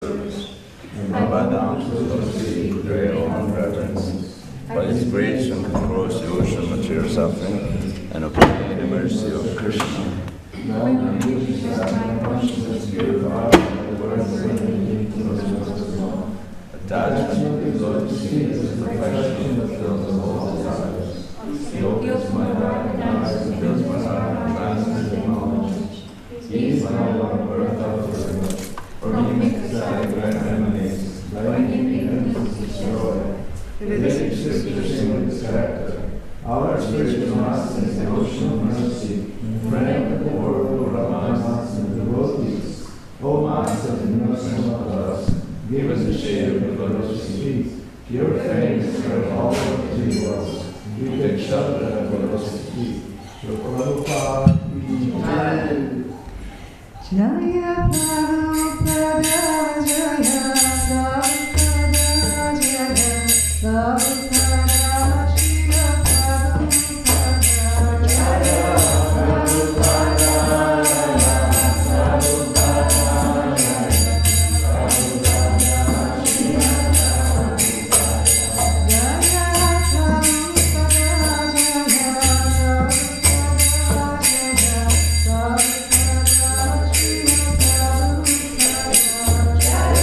Bhagavatam with great awe and reverence. By His grace and cross the ocean material suffering and obtain the mercy of Krishna. Attachment to God's feet is the perfection that fills the whole desires. He opens my heart and eyes and fills my heart and advances in knowledge. He is my Lord, birth out forever. For me, sad grand emanates, like him is destroyed. Living scriptures sing with His character. Our spiritual master is the ocean of mercy, friend of the world, Ramanas and devotees. O Master, in mercy of us, give us the shade of the lotus feet. Your fame is spread all over the world. We take shelter at the lotus feet. Your Prabhupada, Jaya Prabhupada, Jaya Prabhupada, Jaya Prabhupada, Shila Prabhupada, Jaya Prabhupada, Jaya Prabhupada, Jaya Prabhupada, Shila Prabhupada, Jaya Prabhupada, Jaya Prabhupada, Jaya Prabhupada.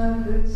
Bhagavatam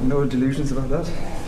No delusions about that.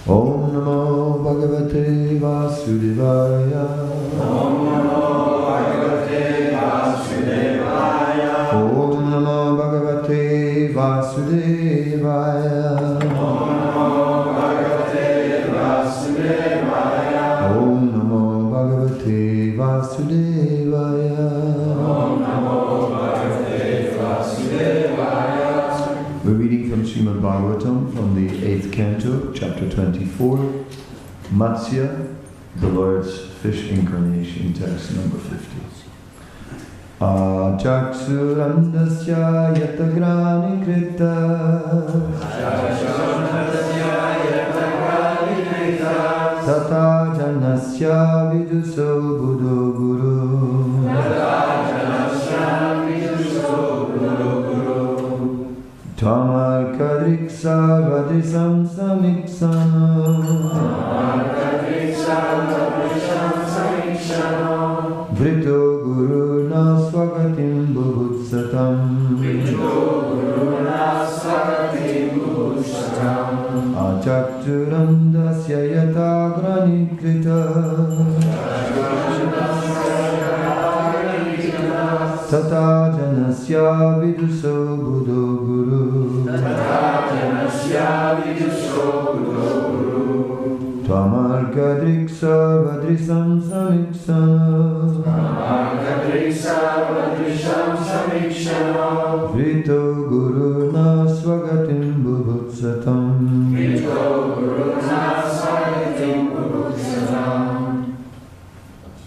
Om Namo Bhagavate Vasudevaya. Om Namo Bhagavate Vasudevaya. Om Namo Bhagavate Vasudevaya. Om Namo Bhagavate Vasudevaya. Om Namo Bhagavate Vasudevaya. Om Namo Bhagavate Vasudevaya. We're reading from Srimad Bhagavatam from the 8th canto, chapter 24, Matsya, the Lord's fish incarnation, text number 50. Achaksurandasya yatagrani krita tata janasya viduso buddho guru Tamar kadriksa vadrisam samiksano Vrito guru na swagatim bhuvutsatam Achakturandasya yatagrani krita Tata janasya viduso buddho guru Tamar kadriksa vadrisam samiksana Vrito guru na swagatim bhuvutsatam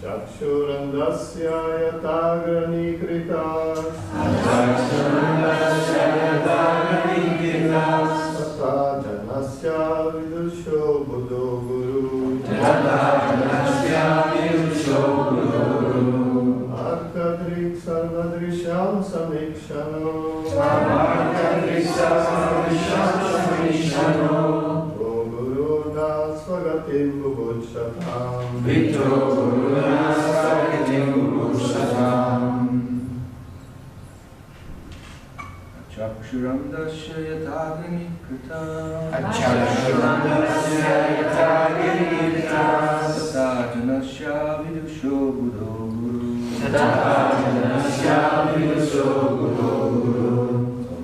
Chakshurandasya yatagrani krita Tata janasya vidusho buddho guru Arkadrik sarvadrisham samikshano O guru na Swagatim Bubutsatam Vito Guruna Swagatim Bubutsatam Chakshuram dasya yatagini krita Achakshuram dasya yatagirita Tata janasya vidusho buddho guru Tata janasya vidusho buddho guru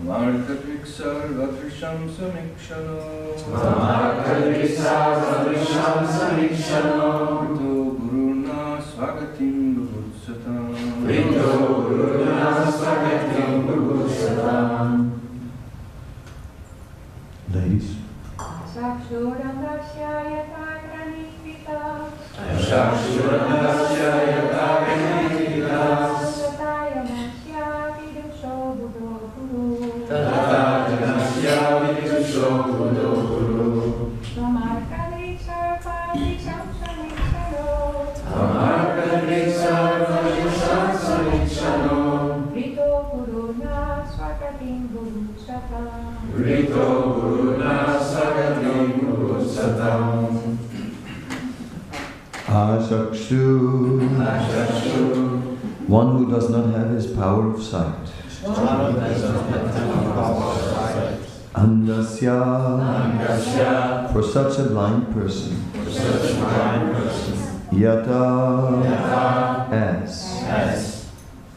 Samarkadrik sarvatrisham samikshano Samarkadrik sarvatrisham samikshano Vito guruna swagatim bubutsatam Vito Guruna Swagatim Bubutsatam. Ladies, Chakshuram dasya yatagranipita Chakshuram dasya yatagranipita Tatayamasya vidusho buddho guru Tata janasya vidusho buddho guru Samarkadrik sarvatrisham samikshano Samarkadrik sarvatrisham samikshano Vito guruna swagatim bubutsatam Rito Guruna Swagatim Bubutsatam. Achakshu, one who does not have his power of sight. Andasya, for such a blind person. Yata, as.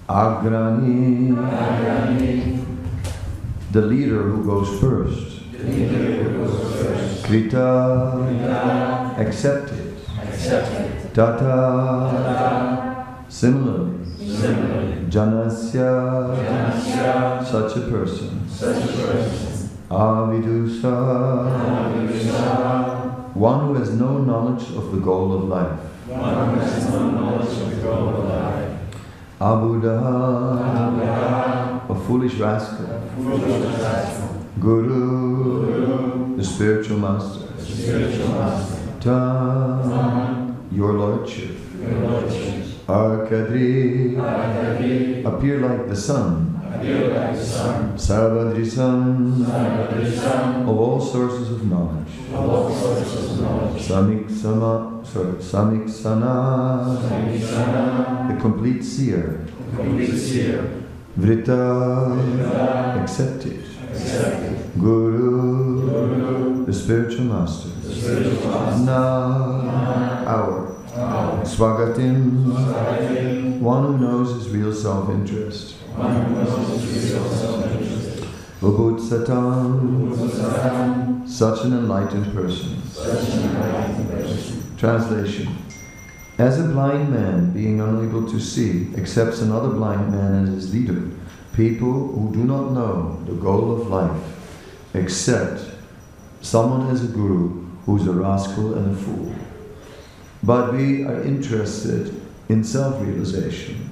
Agrani, the leader who goes first. Krita, accepted. Tata, similarly. Janasya, such a person. Avidusa, one who has no knowledge of the goal of life. Abudaha, a foolish rascal. Guru, the spiritual master. Ta, your lordship. Arkadri, appear like the sun. Sarvadrisam, of all sources of knowledge. Samiksana, the complete seer. Vrita, accepted. Guru, the spiritual master. Na, our. Swagatim, one who knows his real self-interest. Ubudsatam, such an enlightened person. Translation. As a blind man, being unable to see, accepts another blind man as his leader, people who do not know the goal of life accept someone as a guru who is a rascal and a fool. But we are interested in self-realization.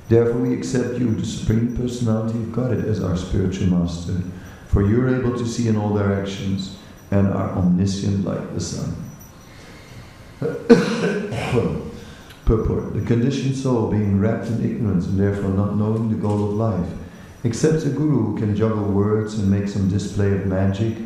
Therefore we accept you, the Supreme Personality of Godhead, as our spiritual master, for you are able to see in all directions and are omniscient like the sun. Purport. The conditioned soul, being wrapped in ignorance and therefore not knowing the goal of life, accepts a guru who can juggle words and make some display of magic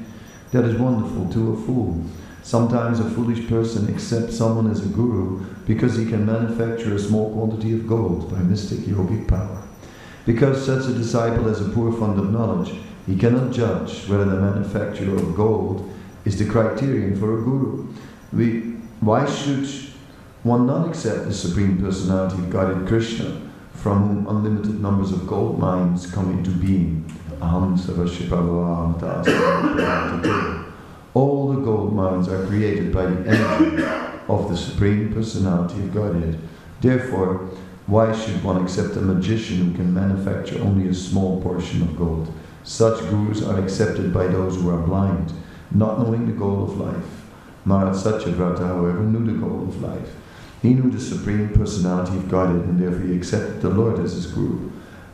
that is wonderful to a fool. Sometimes a foolish person accepts someone as a guru because he can manufacture a small quantity of gold by mystic yogic power. Because such a disciple has a poor fund of knowledge, he cannot judge whether the manufacture of gold is the criterion for a guru. Why should one not accept the Supreme Personality of Godhead Krishna, from whom unlimited numbers of gold mines come into being? Aham Sarvashipava Dasa. All the gold mines are created by the energy of the Supreme Personality of Godhead. Therefore, why should one accept a magician who can manufacture only a small portion of gold? Such gurus are accepted by those who are blind, not knowing the goal of life. Maharaj Satyavrata, however, knew the goal of life. He knew the Supreme Personality of Godhead, and therefore he accepted the Lord as his guru.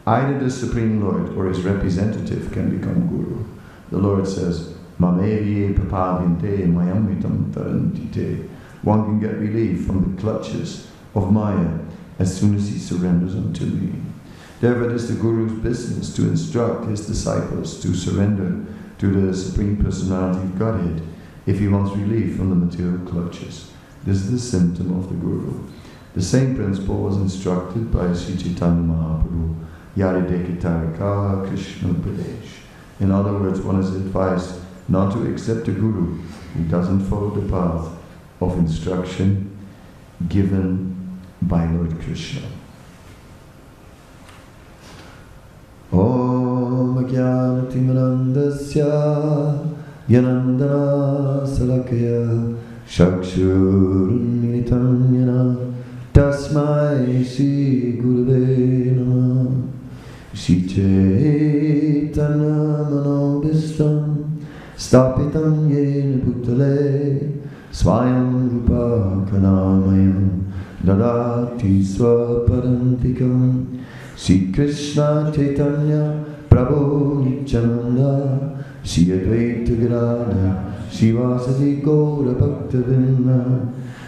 Either the Supreme Lord or his representative can become guru. The Lord says, one can get relief from the clutches of Maya as soon as he surrenders unto me. Therefore it is the Guru's business to instruct his disciples to surrender to the Supreme Personality of Godhead. if he wants relief from the material clutches. This is the symptom of the Guru. The same principle was instructed by Sri Chaitanya Mahaprabhu, Yadidekatarika Krishna Pradesh. In other words, one is advised not to accept a Guru who doesn't follow the path of instruction given by Lord Krishna. Om Jnanatimirandasya Yanandana Salakaya Shakshurunmilitam Yana Tasmai Shri Gurave Namah Shri Chaitanya Manobhistam Stapitam Yena Bhutale Swayam Rupa Kanamayam Dadati Swaparantikam Shri Krishna Chaitanya Prabhu Nityananda Shri Advaita Gadadhara Shivasati Gaura Bhaktavinda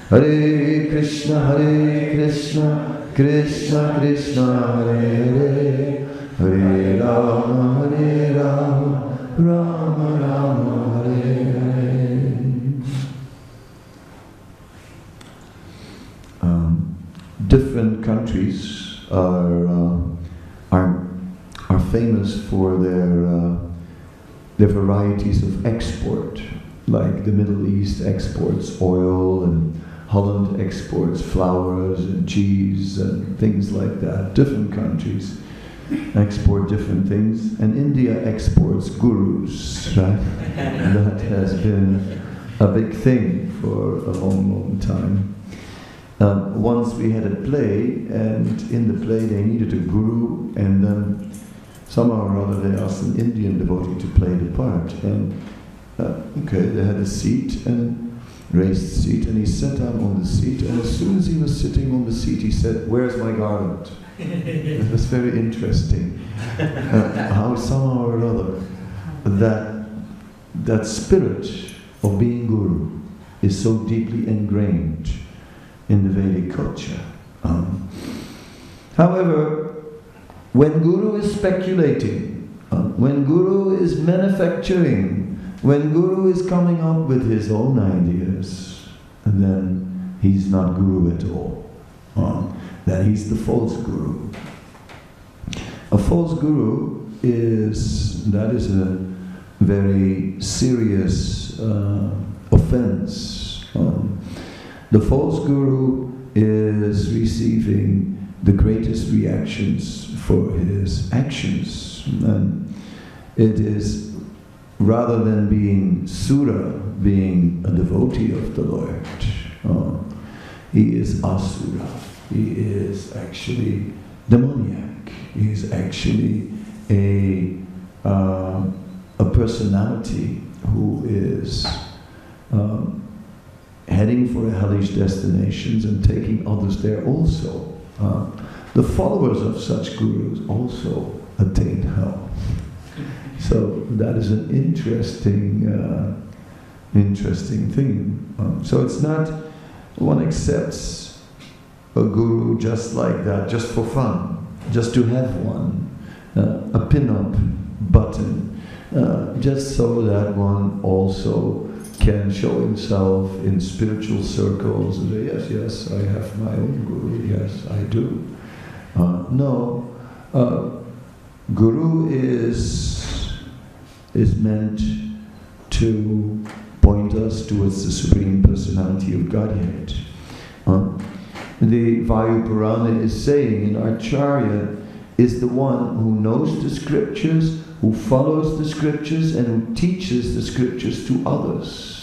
Hare Krishna Krishna Krishna Hare Hare Hare Rama Rama Rama Hare Hare. Different countries are famous for their varieties of export. Like the Middle East exports oil, and Holland exports flowers and cheese and things like that. Different countries export different things, and India exports gurus, right? That has been a big thing for a long time. Once we had a play, and in the play they needed a guru, and then somehow or other they asked an Indian devotee to play the part. And they had a seat, and raised the seat, and he sat down on the seat, and as soon as he was sitting on the seat, he said, "Where's my garland?" It was very interesting. How somehow or other that spirit of being guru is so deeply ingrained in the Vedic culture. However, when Guru is speculating, when Guru is manufacturing, when Guru is coming up with his own ideas, then he's not Guru at all. Then he's the false Guru. A false Guru is a very serious offense. The false Guru is receiving the greatest reactions for his actions. And it is, rather than being Sura, being a devotee of the Lord, he is Asura. He is actually demoniac. He is actually a personality who is heading for hellish destinations and taking others there also. The followers of such gurus also attain hell. So that is an interesting thing. So it's not one accepts a guru just like that, just for fun, just to have one, a pin-up button, just so that one also can show himself in spiritual circles and say, yes, I have my own guru, yes, I do. No, guru is meant to point us towards the Supreme Personality of Godhead. The Vayu Purana is saying, in Acharya is the one who knows the scriptures, who follows the scriptures, and who teaches the scriptures to others.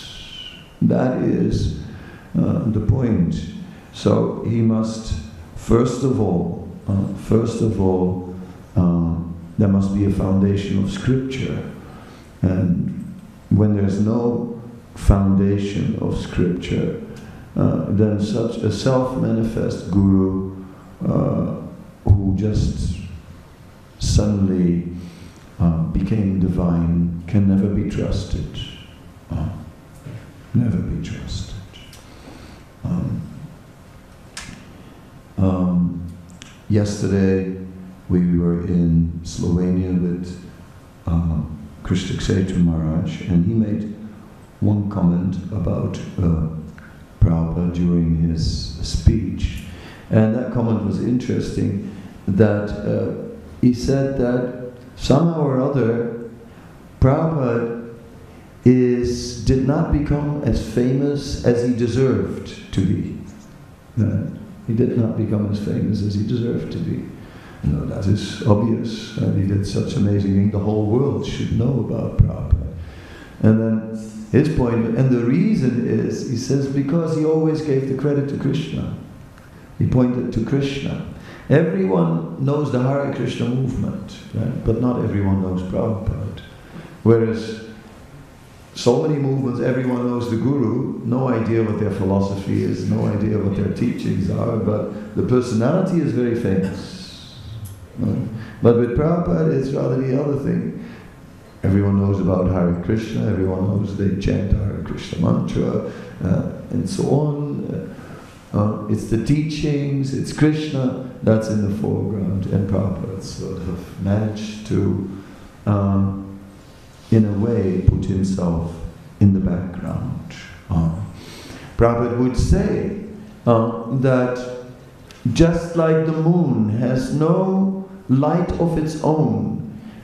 That is the point. So he must, first of all, there must be a foundation of scripture. And when there's no foundation of scripture, then such a self-manifest guru who just suddenly became divine can never be trusted. Never be trusted. Yesterday we were in Slovenia with Krishna Kshetra Maharaj, and he made one comment about Prabhupada during his speech, and that comment was interesting, that he said that somehow or other Prabhupada did not become as famous as he deserved to be. He did not become as famous as he deserved to be. You know, that is obvious. He did such amazing things. The whole world should know about Prabhupada. And then his point, and the reason is, he says, because he always gave the credit to Krishna. He pointed to Krishna. Everyone knows the Hare Krishna movement, right? But not everyone knows Prabhupada. Whereas so many movements, everyone knows the Guru, no idea what their philosophy is, no idea what their teachings are, but the personality is very famous. Right? But with Prabhupada, it's rather the other thing. Everyone knows about Hare Krishna, everyone knows they chant Hare Krishna mantra, and so on. It's the teachings, it's Krishna, that's in the foreground. And Prabhupada sort of managed to, in a way, put himself in the background. Prabhupada would say that just like the moon has no light of its own,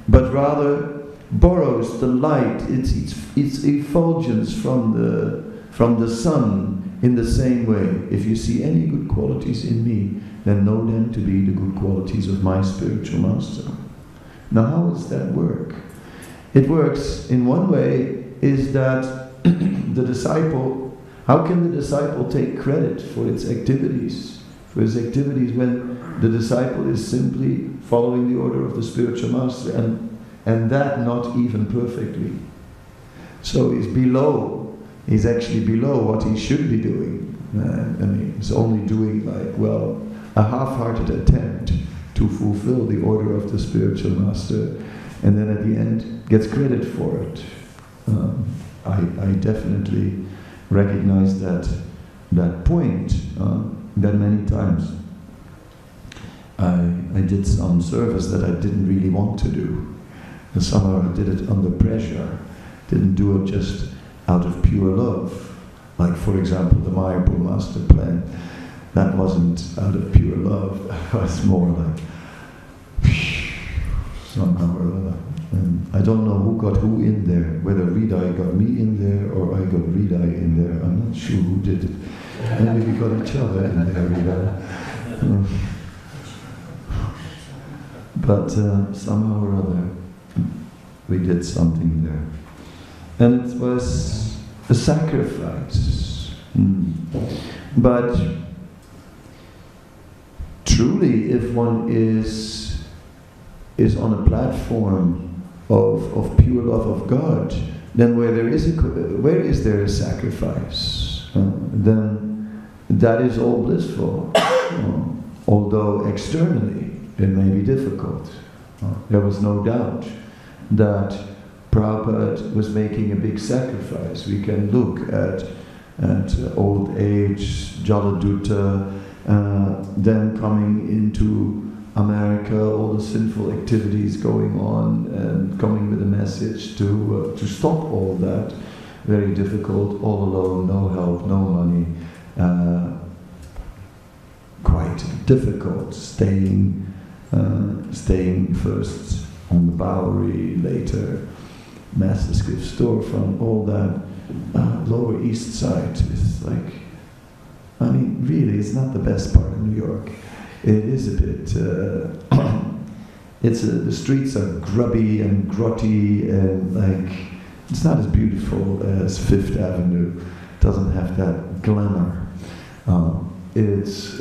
but rather borrows the light, its effulgence from the sun, in the same way, if you see any good qualities in me, then know them to be the good qualities of my spiritual master. Now how does that work? It works in one way, is that the disciple, how can the disciple take credit for its activities? For his activities when the disciple is simply following the order of the spiritual master, and that not even perfectly. So he's actually below what he should be doing. He's only doing a half-hearted attempt to fulfill the order of the spiritual master, and then at the end gets credit for it. I definitely recognize that point that many times. I did some service that I didn't really want to do. And somehow I did it under pressure. Didn't do it just out of pure love. Like, for example, the Mayapur Master Plan. That wasn't out of pure love. It was more like somehow or other. And I don't know who got who in there, whether Redai got me in there or I got Redai in there. I'm not sure who did it. Maybe we got each other in there, Redai. But somehow or other, we did something there. And it was a sacrifice. But truly, if one is on a platform of pure love of God, then where is there a sacrifice? Then that is all blissful. Although externally it may be difficult. There was no doubt that Prabhupada was making a big sacrifice. We can look at old age, Jaladuta, then coming into America, all the sinful activities going on, and coming with a message to stop all that. Very difficult, all alone, no help, no money. Quite difficult, staying first on the Bowery, later Master's Gift Storefront, all that. Lower East Side is like, I mean, really, it's not the best part of New York. It is a bit, the streets are grubby and grotty, and it's not as beautiful as Fifth Avenue. It doesn't have that glamour. It's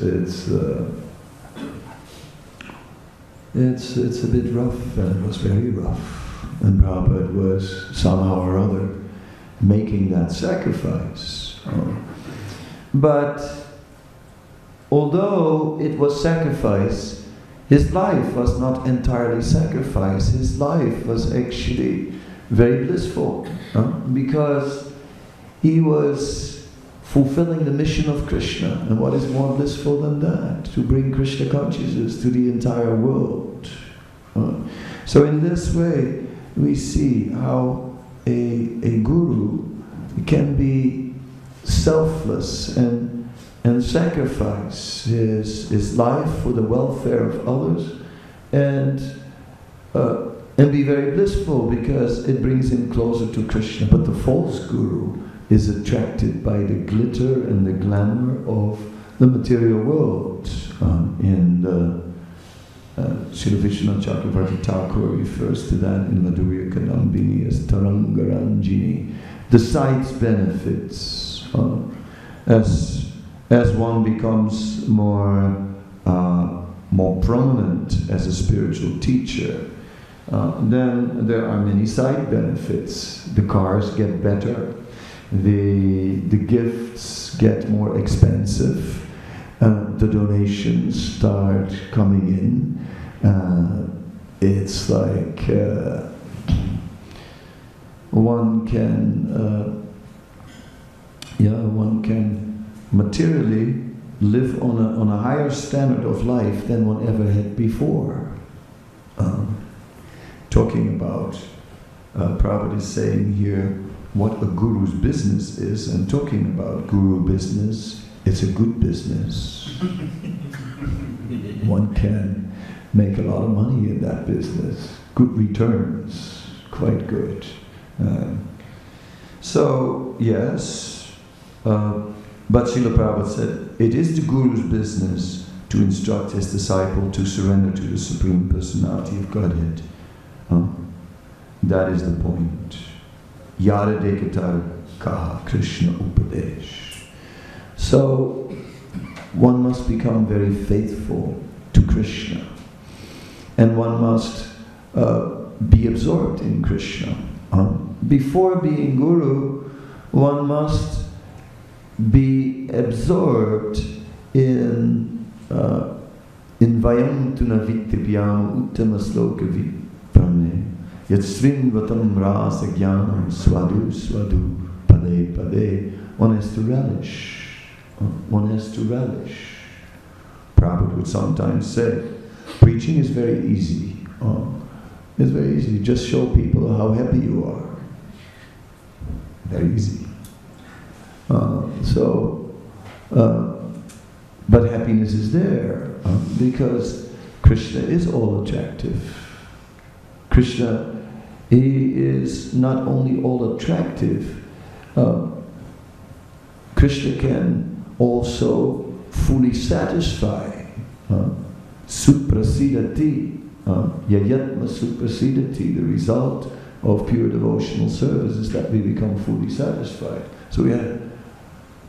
a bit rough, and it was very rough. And Prabhupada was somehow or other making that sacrifice. But although it was sacrifice, his life was not entirely sacrifice. His life was actually very blissful, because he was fulfilling the mission of Krishna. And what is more blissful than that? To bring Krishna consciousness to the entire world. So in this way, we see how a guru can be selfless and sacrifice his life for the welfare of others, and be very blissful because it brings him closer to Krishna. But the false guru is attracted by the glitter and the glamour of the material world. In the Srila Vishnu Chakravarti Thakur refers to that in Madhurya Kadambini as Tarangaranjini. The side's benefits. As one becomes more prominent as a spiritual teacher, then there are many side benefits. The cars get better, the gifts get more expensive, the donations start coming in. It's like one can materially live on a higher standard of life than one ever had before. Talking about, Prabhupada is saying here what a guru's business is, and talking about guru business, it's a good business. One can make a lot of money in that business. Good returns, quite good. So, yes, but Srila Prabhupada said, it is the guru's business to instruct his disciple to surrender to the Supreme Personality of Godhead. That is the point. Yara Dekatar Kaha Krishna Upadesh. So, one must become very faithful to Krishna. And one must be absorbed in Krishna. Before being guru, one must be absorbed in Vayam Tunavitibhyam Uttama Sloka Viprame Yat Srimvatam Rasa Jnanam Swadu Swadu Pade Pade. One has to relish. One has to relish. Prabhupada would sometimes say, preaching is very easy. It's very easy. Just show people how happy you are. Very easy. But happiness is there because Krishna is all attractive. Krishna, he is not only all attractive, Krishna can also fully satisfy. Suprasidati, yayatma suprasidati. The result of pure devotional service is that we become fully satisfied.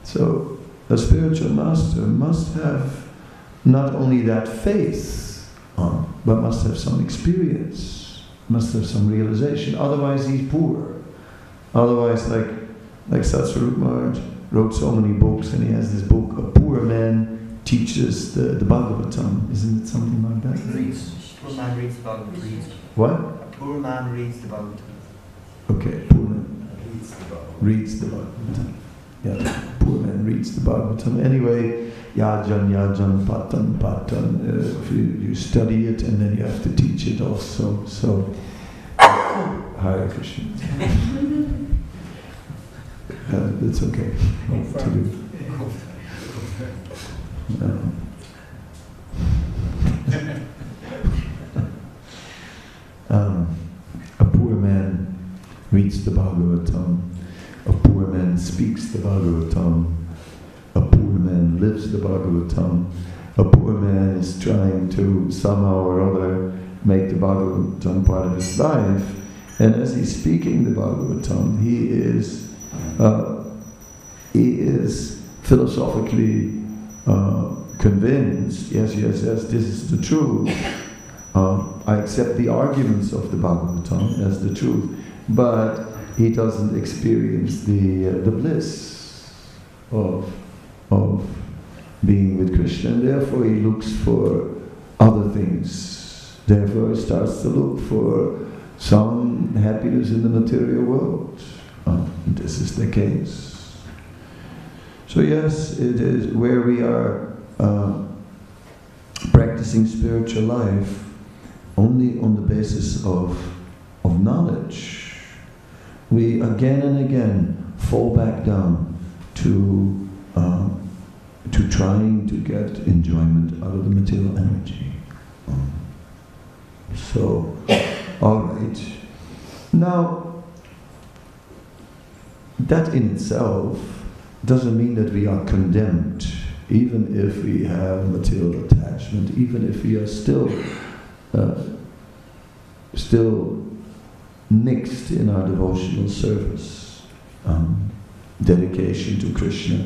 So a spiritual master must have not only that faith, but must have some experience, must have some realization. Otherwise, he's poor. Otherwise, like Satsvarup Maharaj wrote so many books, and he has this book, A Poor Man Teaches the Bhagavatam. Isn't it something like that? Poor man reads the Bhagavatam. What? A poor man reads the Bhagavatam. Okay, poor man reads the Bhagavatam. Yeah, poor man reads the Bhagavatam. Anyway, yajan, patan. If you study it, and then you have to teach it also. So, Hare Krishna. It's okay to do. A poor man reads the Bhagavatam. A poor man speaks the Bhagavatam. A poor man lives the Bhagavatam. A poor man is trying to somehow or other make the Bhagavatam part of his life. And as he's speaking the Bhagavatam, he is philosophically convinced, yes, this is the truth. I accept the arguments of the Bhagavatam as the truth, but he doesn't experience the bliss of being with Krishna, and therefore he looks for other things. Therefore he starts to look for some happiness in the material world. This is the case. So yes, it is where we are practicing spiritual life only on the basis of knowledge. We again and again fall back down to trying to get enjoyment out of the material energy. So, all right. Now, that in itself doesn't mean that we are condemned, even if we have material attachment, even if we are still mixed in our devotional service, dedication to Krishna,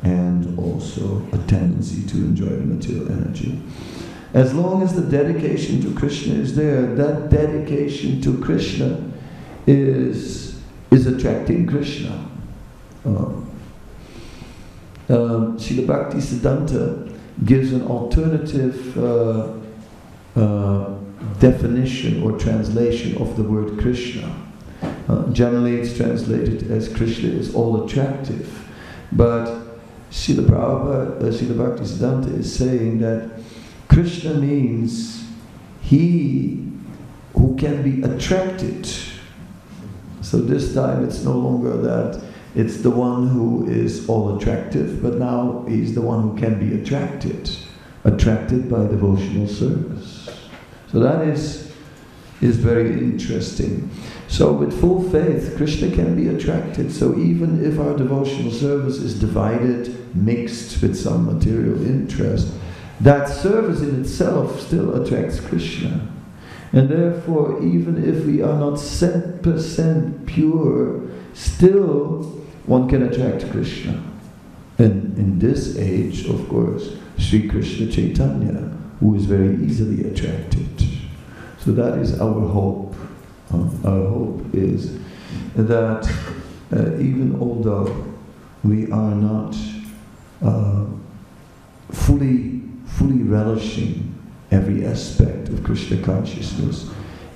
and also a tendency to enjoy the material energy. As long as the dedication to Krishna is there, that dedication to Krishna is attracting Krishna. Srila Bhaktisiddhanta gives an alternative definition or translation of the word Krishna. Generally it's translated as Krishna is all attractive, but Srila Bhaktisiddhanta is saying that Krishna means he who can be attracted. So this time it's no longer that it's the one who is all attractive, but now he's the one who can be attracted by devotional service. So that is very interesting. So with full faith, Krishna can be attracted. So even if our devotional service is divided, mixed with some material interest, that service in itself still attracts Krishna. And therefore, even if we are not 100% pure, still one can attract Krishna. And in this age, of course, Sri Krishna Chaitanya, who is very easily attracted. So that is our hope. Our hope is that even although we are not fully relishing every aspect of Krishna consciousness,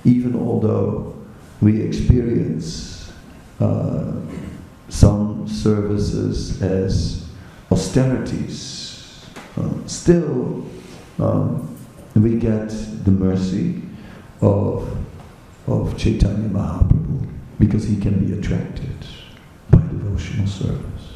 even although we experience some services as austerities, still we get the mercy of Chaitanya Mahaprabhu, because he can be attracted by devotional service.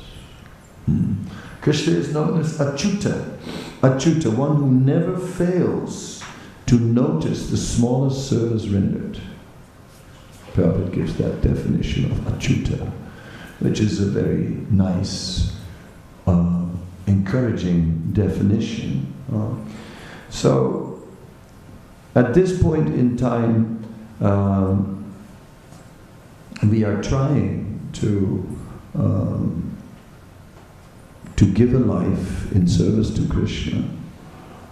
Krishna is known as Achyuta. Achyuta, one who never fails to notice the smallest service rendered. Prabhupada gives that definition of Achyuta, which is a very nice, encouraging definition. So, at this point in time, we are trying to give a life in service to Krishna,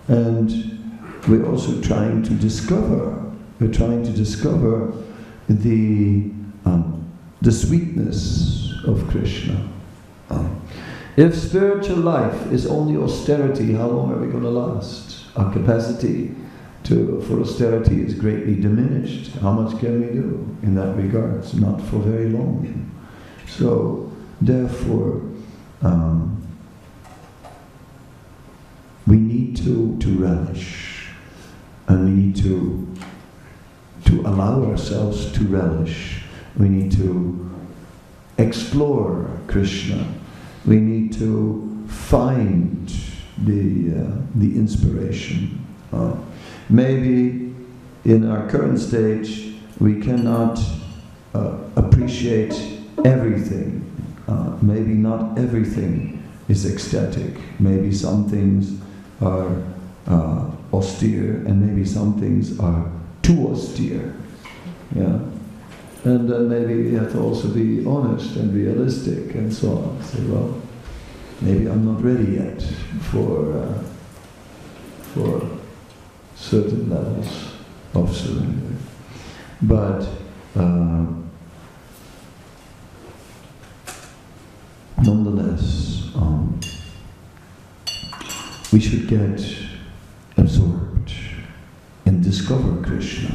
and we're also trying to discover. We're trying to discover the sweetness of Krishna. If spiritual life is only austerity, how long are we going to last? Our capacity for austerity is greatly diminished. How much can we do in that regard? It's not for very long. So, therefore, we need to relish, and we need to allow ourselves to relish. We need to explore Krishna. We need to find the inspiration. Maybe in our current stage we cannot appreciate everything. Maybe not everything is ecstatic. Maybe some things are austere, and maybe some things are too austere. Yeah, and then maybe we have to also be honest and realistic and so on. Say, well, maybe I'm not ready yet for certain levels of surrender, but nonetheless, we should get absorbed and discover Krishna.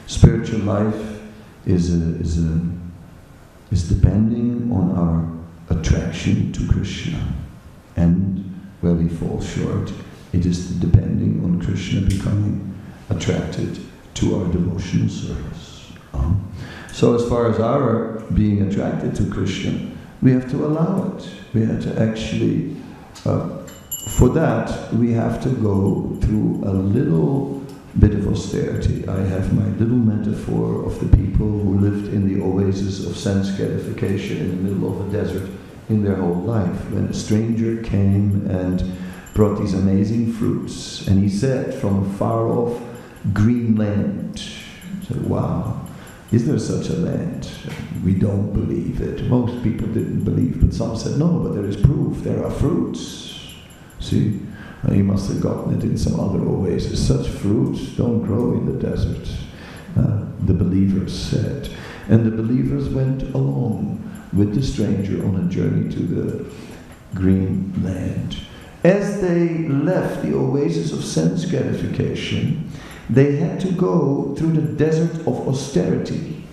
Spiritual life is depending on our attraction to Krishna, and where we fall short, it is depending on Krishna becoming attracted to our devotional service. So as far as our being attracted to Krishna, we have to allow it. We have to actually, for that, we have to go through a little bit of austerity. I have my little metaphor of the people who lived in the oasis of sense gratification in the middle of a desert in their whole life. When a stranger came and brought these amazing fruits, and he said from a far-off green land, said, wow, is there such a land? We don't believe it. Most people didn't believe, but some said, no, but there is proof, there are fruits. See, he must have gotten it in some other oasis. Such fruits don't grow in the desert, the believers said. And the believers went along with the stranger on a journey to the green land. As they left the oasis of sense gratification, they had to go through the desert of austerity.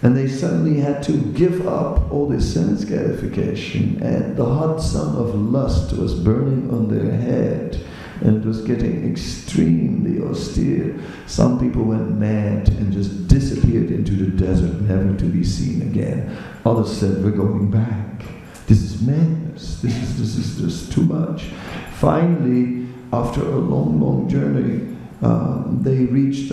And they suddenly had to give up all this sense gratification, and the hot sun of lust was burning on their head, and it was getting extremely austere. Some people went mad and just disappeared into the desert, never to be seen again. Others said, we're going back. This is madness. This is just too much. Finally, after a long, long journey, they reached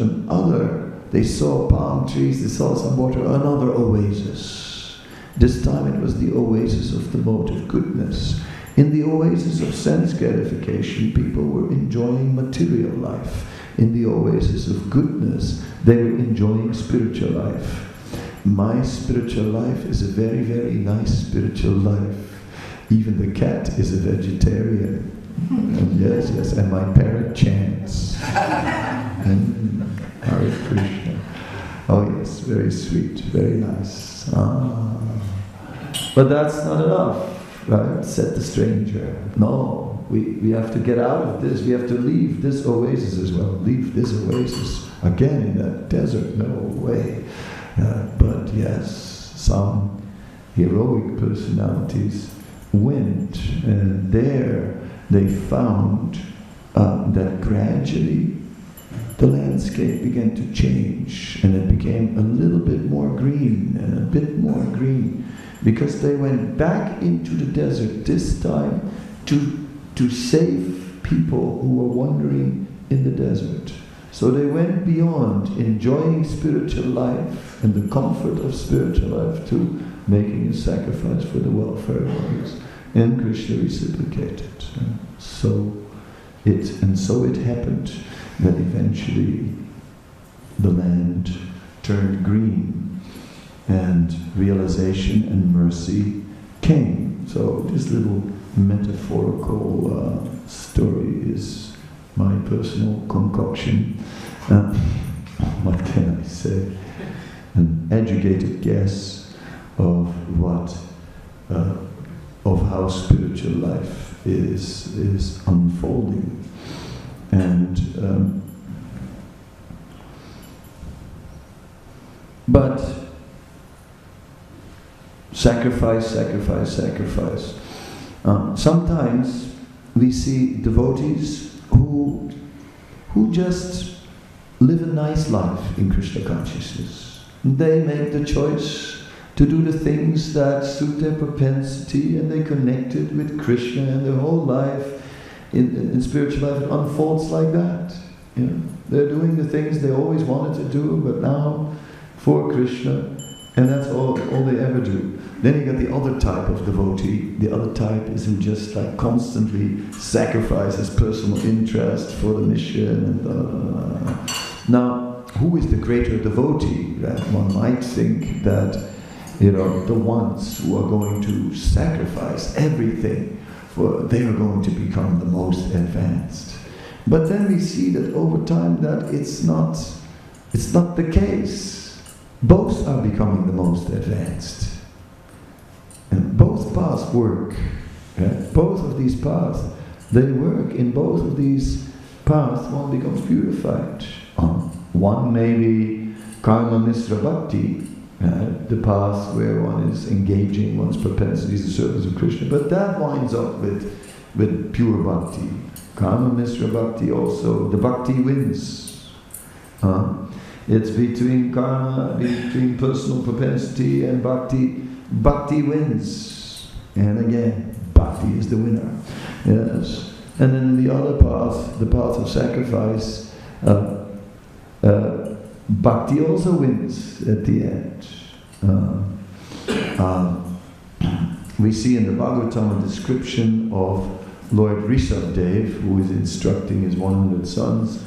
they saw palm trees, they saw some water, another oasis. This time it was the oasis of the mode of goodness. In the oasis of sense gratification, people were enjoying material life. In the oasis of goodness, they were enjoying spiritual life. My spiritual life is a very, very nice spiritual life. Even the cat is a vegetarian. And yes, and my parrot chants. And Hare Krishna. Oh yes, very sweet, very nice. But that's not enough, right? Said the stranger. No, we have to get out of this. We have to leave this oasis as well. Leave this oasis again in that desert. No way. But yes, some heroic personalities went, and there they found that gradually the landscape began to change, and it became a little bit more green and a bit more green, because they went back into the desert this time to save people who were wandering in the desert. So they went beyond enjoying spiritual life and the comfort of spiritual life to making a sacrifice for the welfare of others. And Krishna reciprocated. So it happened that eventually the land turned green and realization and mercy came. So this little metaphorical story is my personal concoction. What can I say? An educated guess of how spiritual life is unfolding. And but sacrifice. Sometimes we see devotees who just live a nice life in Krishna consciousness. They make the choice to do the things that suit their propensity, and they connected with Krishna, and their whole life in spiritual life unfolds like that. You know, they're doing the things they always wanted to do, but now for Krishna, and that's all they ever do. Then you got the other type of devotee. The other type is who just like constantly sacrifices personal interest for the mission. And now, who is the greater devotee? Right? One might think that, you know, the ones who are going to sacrifice everything, they are going to become the most advanced. But then we see that over time that it's not the case. Both are becoming the most advanced. And both paths work. Right? Both of these paths, they work. In both of these paths, one becomes purified. One may be karma misra bhakti, the path where one is engaging one's propensities in service of Krishna, but that winds up with pure bhakti. Karma misra bhakti also, the bhakti wins. It's between karma, between personal propensity and bhakti. Bhakti wins. And again, bhakti is the winner. Yes. And then the other path, the path of sacrifice, bhakti also wins at the end. We see in the Bhagavatam a description of Lord Rishabdev, who is instructing his 100 sons,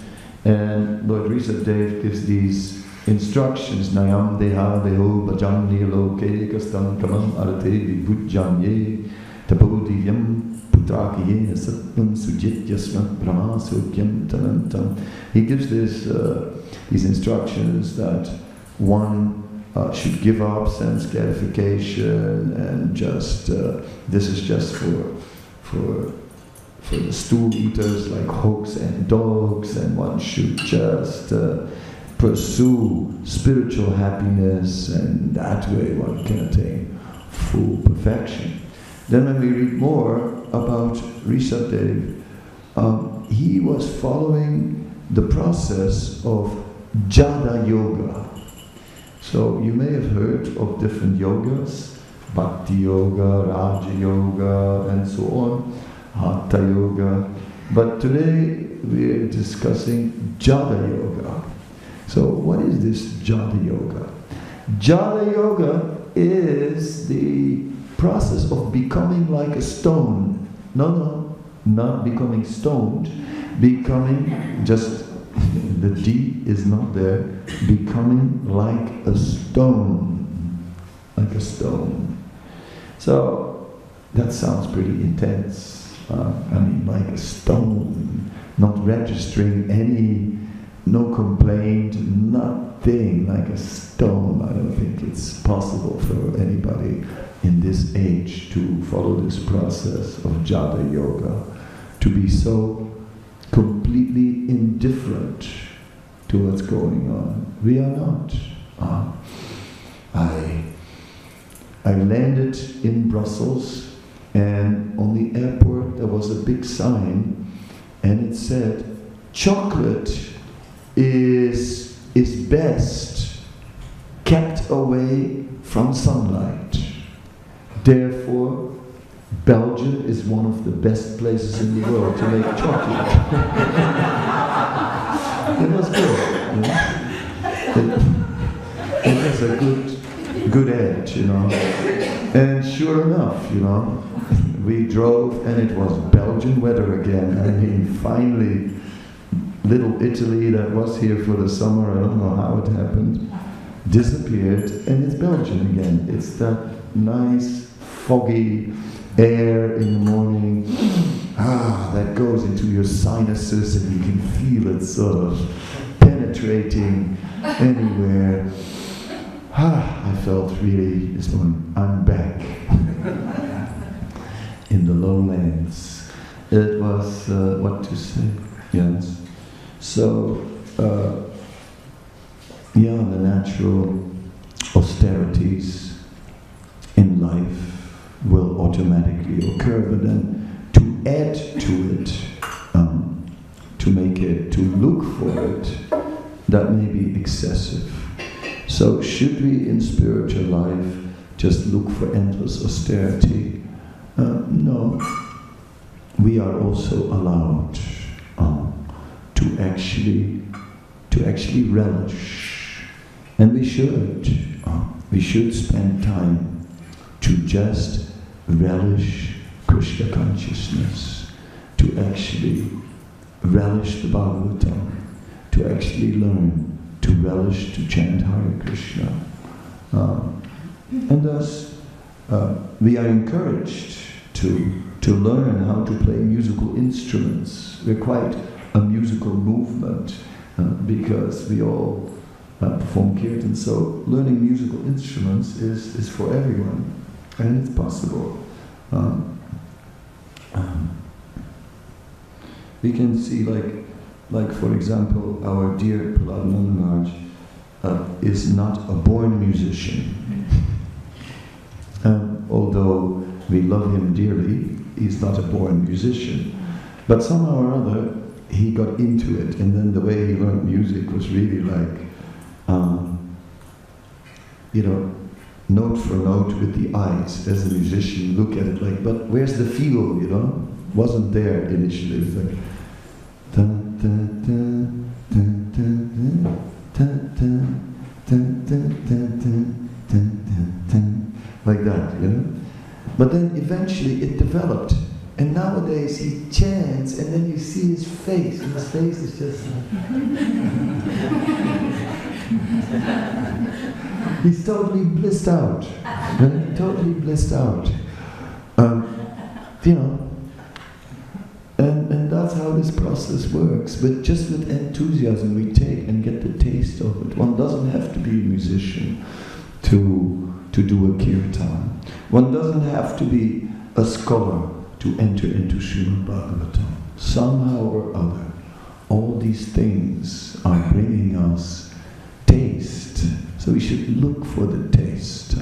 and Lord Rishabdev gives these instructions: Nayam deha deho bhajam niloke kastam kamam arate vibhujjanye tapodiyam putrakiye satyam sujityasmat brahma sukyam tanantam. He gives these instructions that one should give up sense gratification and just this is just for the stool eaters like hogs and dogs, and one should just pursue spiritual happiness, and that way one can attain full perfection. Then when we read more about Rishabdev, he was following the process of Jada Yoga. So you may have heard of different yogas, Bhakti Yoga, Raja Yoga, and so on, Hatha Yoga. But today we are discussing Jada Yoga. So what is this Jada Yoga? Jada Yoga is the process of becoming like a stone. No, not becoming stoned. Becoming just... the D is not there. Becoming like a stone. Like a stone. So, that sounds pretty intense. Like a stone. Not registering any, no complaint, nothing. Like a stone. I don't think it's possible for anybody in this age to follow this process of Jada Yoga. To be so completely indifferent to what's going on. We are not. I landed in Brussels, and on the airport there was a big sign, and it said, "Chocolate is best kept away from sunlight. Therefore, Belgium is one of the best places in the world to make chocolate." It was good. It was a good edge, And sure enough, we drove and it was Belgian weather again. I mean, finally, little Italy that was here for the summer, I don't know how it happened, disappeared, and it's Belgium again. It's that nice, foggy air in the morning, that goes into your sinuses and you can feel it sort of penetrating anywhere. I felt really this morning, I'm back in the lowlands. It was, what to say, yes. So, the natural austerities in life will automatically occur, but then to add to it, to make it, to look for it, that may be excessive. So should we in spiritual life just look for endless austerity? No. We are also allowed to actually relish, and we should spend time to just relish Krishna consciousness, to actually relish the Bhagavatam, to actually learn, to relish, to chant Hare Krishna. And thus, we are encouraged to learn how to play musical instruments. We're quite a musical movement because we all perform kirtan, so learning musical instruments is for everyone, and it's possible. We can see, like for example, our dear Prahlad Maharaj is not a born musician. Although we love him dearly, he's not a born musician. But somehow or other, he got into it, and then the way he learned music was really like you know, note for note with the eyes. As a musician, you look at it like, but where's the feel, you know? Wasn't there initially. It's like, dun, dun, dun, dun, dun, dun, dun, dun, dun, dun, dun, dun, dun, dun, like that, you know? But then eventually it developed. And nowadays he chants, and then you see his face, and his face is just like... He's totally blissed out. Totally blissed out. You know, and that's how this process works. But just with enthusiasm we take and get the taste of it. One doesn't have to be a musician to do a kirtan. One doesn't have to be a scholar to enter into Srimad Bhagavatam. Somehow or other, all these things are bringing us taste. So we should look for the taste.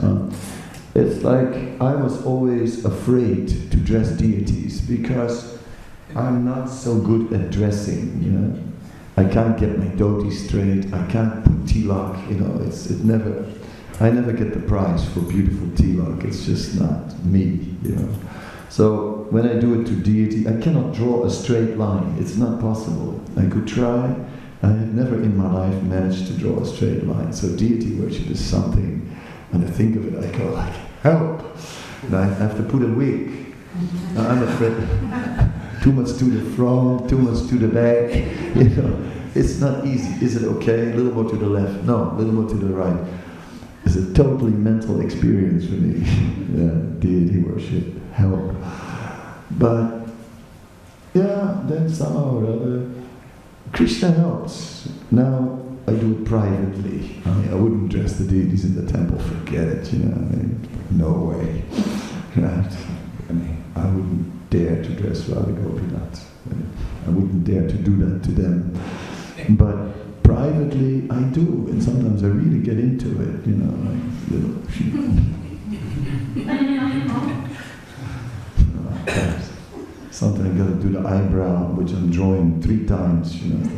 It's like I was always afraid to dress deities because I'm not so good at dressing, you know. I can't get my dhoti straight, I can't put tilak, you know, I never get the prize for beautiful tilak, it's just not me, you know. So when I do it to deity, I cannot draw a straight line, it's not possible. I could try, I have never in my life managed to draw a straight line. So deity worship is something, when I think of it, I go like, help! And I have to put a wig. I'm afraid, too much to the front, too much to the back, you know. It's not easy. Is it okay? A little more to the left? No, a little more to the right. It's a totally mental experience for me. Yeah, deity worship, help. But, yeah, then somehow or other, Krishna helps. Now I do it privately. I wouldn't dress the deities in the temple, forget it, you know. I mean, no way. Right? I mean, I wouldn't dare to dress Radhadesh. I wouldn't dare to do that to them. But privately I do, and sometimes I really get into it, you know, like little sometimes I got to do the eyebrow, which I'm drawing 3 times, you know,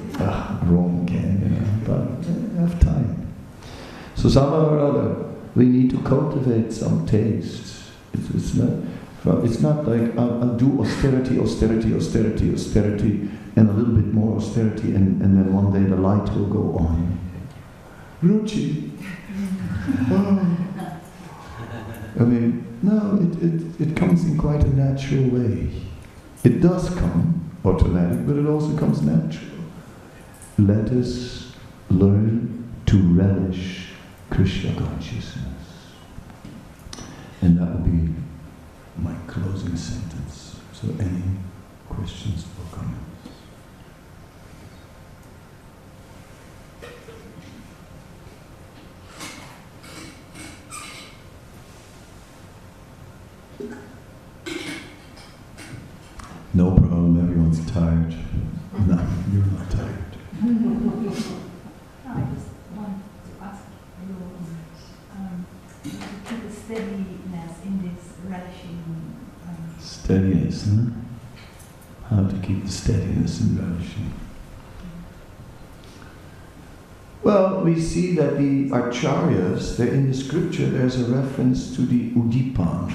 wrong again, you know, but I have time. So somehow or other, we need to cultivate some taste. It's not like I'll do austerity, and a little bit more austerity, and then one day the light will go on. Ruchi. Oh. I mean, no, it comes in quite a natural way. It does come automatic, but it also comes natural. Let us learn to relish Krishna consciousness. And that will be my closing sentence. So any questions or comments? No problem, everyone's tired. No, you're not tired. I just want to ask you to keep a steadiness in this relishing. Steadiness, huh? How to keep the steadiness in relishing. Well, we see that the acharyas, in the scripture there's a reference to the udipan.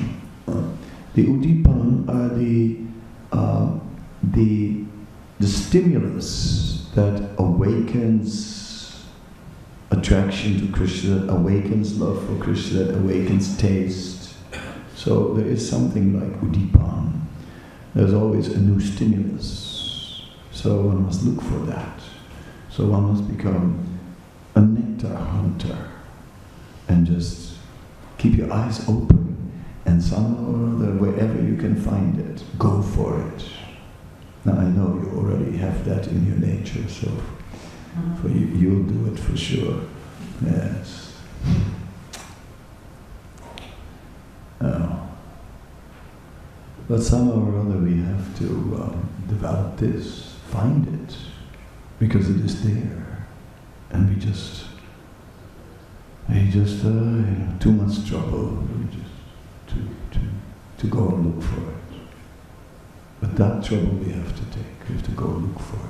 The udipan are the stimulus that awakens attraction to Krishna, awakens love for Krishna, awakens taste. So there is something like udipan. There's always a new stimulus. So one must look for that. So one must become a nectar hunter and just keep your eyes open, and somehow or other, wherever you can find it, go for it. Now I know you already have that in your nature, so for you, you'll do it for sure. Yes. But somehow or other we have to develop this, find it, because it is there, and we just too much trouble, to go and look for it. But that trouble we have to take. We have to go look for it.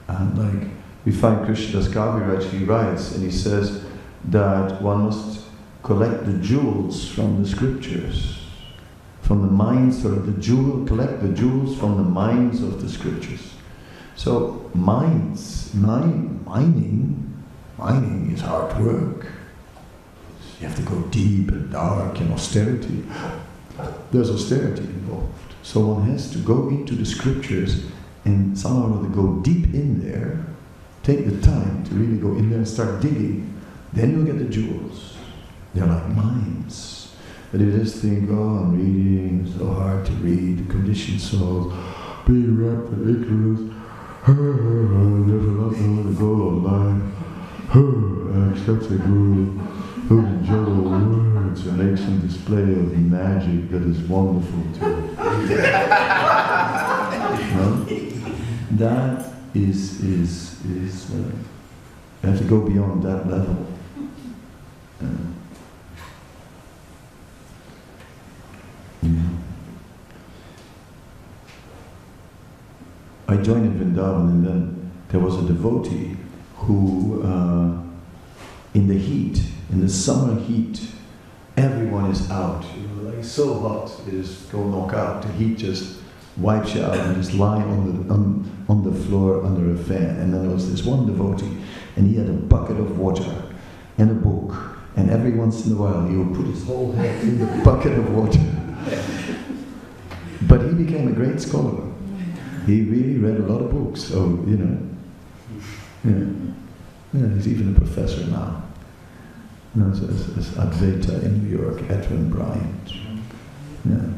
And like we find Krishnadas Kaviraj, he writes, and he says that one must collect the jewels from the scriptures, from the minds, collect the jewels from the minds of the scriptures. So mining is hard work. You have to go deep and dark and austerity. There's austerity involved. So one has to go into the scriptures and somehow or other go deep in there, take the time to really go in there and start digging. Then you'll get the jewels. They're like mines. But you just think, oh, I'm reading, it's so hard to read, the conditioned soul, be wrapped in ignorance, never not know the goal of life, accept the guru, who can juggle words and make some display of magic that is wonderful to that is you have to go beyond that level. I joined in Vrindavan, and then there was a devotee who, in the heat, in the summer heat, everyone is out. Like so hot, it is go knock out. The heat just wipes you out and just lie on the floor under a fan. And then there was this one devotee, and he had a bucket of water and a book. And every once in a while, he would put his whole head in the bucket of water. But he became a great scholar. He really read a lot of books, so, he's even a professor now. As Advaita in New York, Edwin Bryant. Yeah.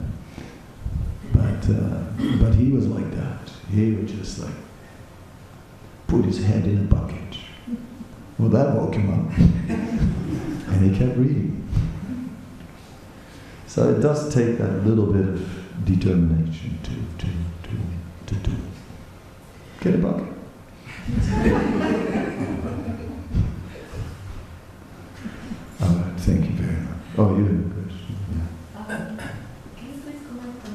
But he was like that. He would just like put his head in a bucket. Well, that woke him up. And he kept reading. So it does take that little bit of determination to do. Get a bucket. All right, thank you very much. Oh, you have a question. Yeah. Can you please comment on